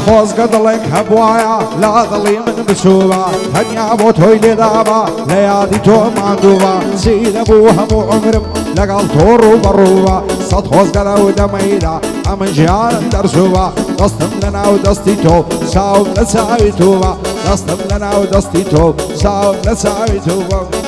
خوز قدلك هبوايا لا ظلي من بسوبة هنيا بوتوي لذابا ليادي تو ماندوبا سيد ابوها مو عمرم لقال طورو بروبا صد خوز قدو دميدا امن جيان درسوبا دستم لنا ودستي توب ساوم لساوي توبا دستم لنا ودستي توب ساوم لساوي توبا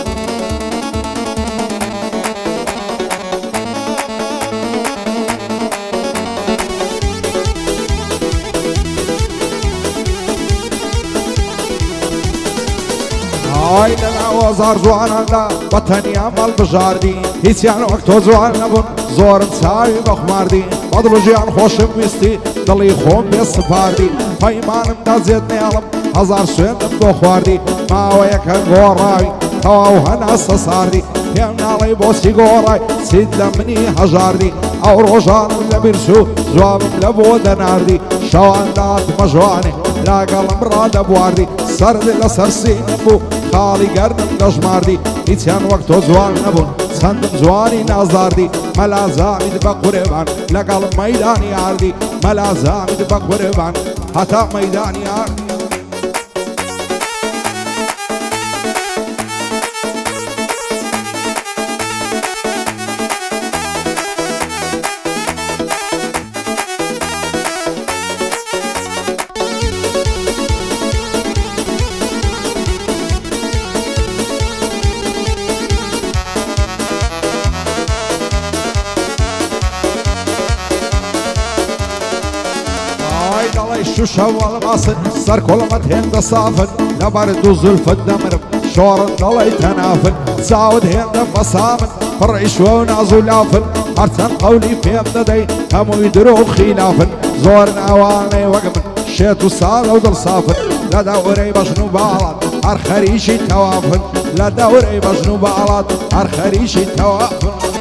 هاي لنا وزار زوانا لا وطني عمل بجاردي هيسيان وقتو زوانا بن زور مساوي بخماردي بدلو جيان خوشم ويستي دلي خوم بيصفاردي فايمانم دا زيد نيالم هزار سويندم دو خواردي ما ويكن غوراي تواو هنا سساردي كيمنا لي بوسي غوراي سيد لمني هجاردي او روجان لبرسو زوامم لبو دناردي شوان دات مجواني لا قلم راد بواردي سرد لسرسين بو خالي قرنم لجماردي نيتيان وقتو زوان نبون سندم زواني نازاردي ملا زامد بقربان لقلم ميداني عاردي ملا زامد بقربان حتى ميداني عاردي شو شوال ماسن سر كلمة هند صافن لبرد زلف الدمر شور ضلي تنافن ساود هند مصامن فرعش ونازو لافن ارتن قولي في ابتدي همو يدرو خلافن زورنا واني وقمن شيتو صار ودل صافن لا دوري بجنو بالات ارخريشي توافن لا دوري بجنو بالات ارخريشي توافن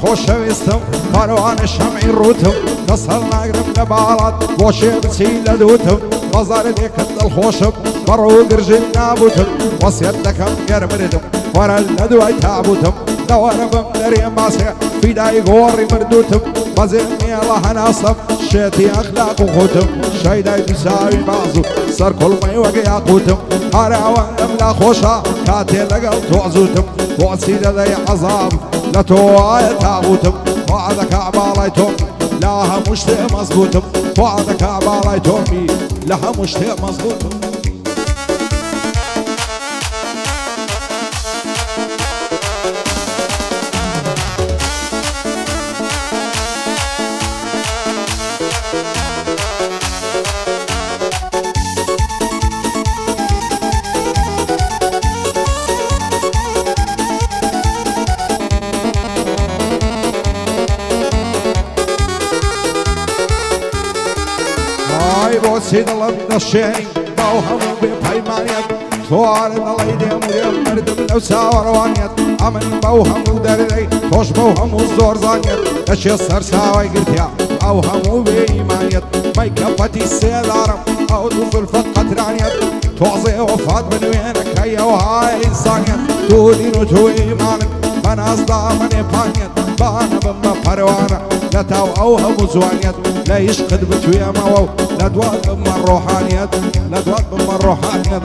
خوشويستم مروان الشمعي روتم نصرنا قرب لبالات بوشي بسيل دوتم وزار ديك الخوشب مرو قرجل نابوتم وسيدكم قرمردم ورا الندوي تابوتم دوار بمدري ماسي في داي غوري مردوتم وزيني الله ناصب شيتي اخلاق وخوتم شايداي تساوي بازو صار كل ما يوقع قوتم هراوان املا خوشا كاتي لقل توعزوتم وعسيد ذي عذاب لا توايا تاغوتم وعدك عبالاي تومي لها مشتاق مظبوطم وعدك عبالاي تومي لها مشتاق مظبوطم سيد الله من الشيني باوهم ببايمانيت توار الله يديم وديم مردم لو ساور وانيت امن باوهم ودري توش باوهم وزور زانيت اشي السر ساوي قرتيا باوهم بإيمانيت ما يكفتي السيدارم او دوف الفقة رانيت توعزي وفات من وينك هيا وهاي انسانيت تودين وتو ايمانك من اصدا من ابانيت بانا بما فروانا لا تاو اوهم وزوانيت لا يشقد بتويا موو لا دوات بما الروحانيات لا دوات بما الروحانيات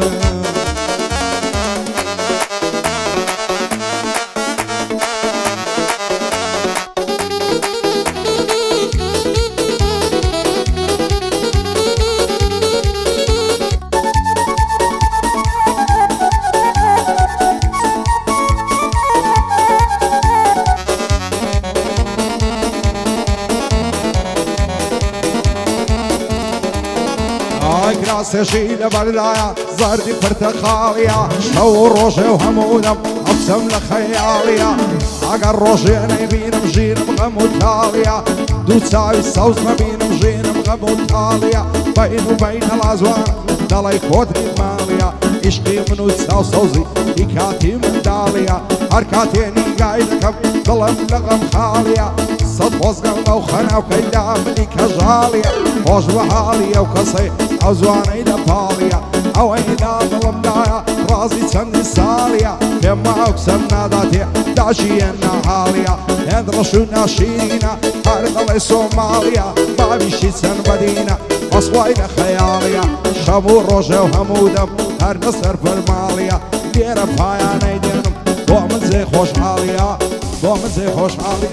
سجيل بردايا زردي برتقاليا شو روجي وهمودم ابسم لخياليا عقر روجي نيبين مجين بغمو تاليا دوو چاوی سەوز نەبینم ژینم غەموو تاڵیە بەین و بەینە لازوان دەڵی کۆتری ماڵیە عیشقی من و چاو سەوزی هی کاتی منداڵیە هەر کاتێ نیگای دەکەم دڵم لە غەم خاڵیە سەد خۆزگەڵ ئەو خەناوکەیدا منی کەژاڵیە خۆش بە حاڵی ئەو کەسەی ئەو جوانەی لە پاڵیە ئەوەیدا دڵمدایە ڕازی چەندی ساڵیە پێم ماو کسەم ناداتێ داژیە ناحاڵیە هێند ڕەش و ناشیرینە هەر دەڵێ سۆماڵیە باویشی چەند بەدینە ئەسوای لە خەیاڵیە شەو و ڕۆژە و هەموو دەم هەر لەسەر فەرماڵیە لێرە پایانەی دێنم بۆ من جێ خۆشحاڵیە بۆ من جێ خۆشحاڵیە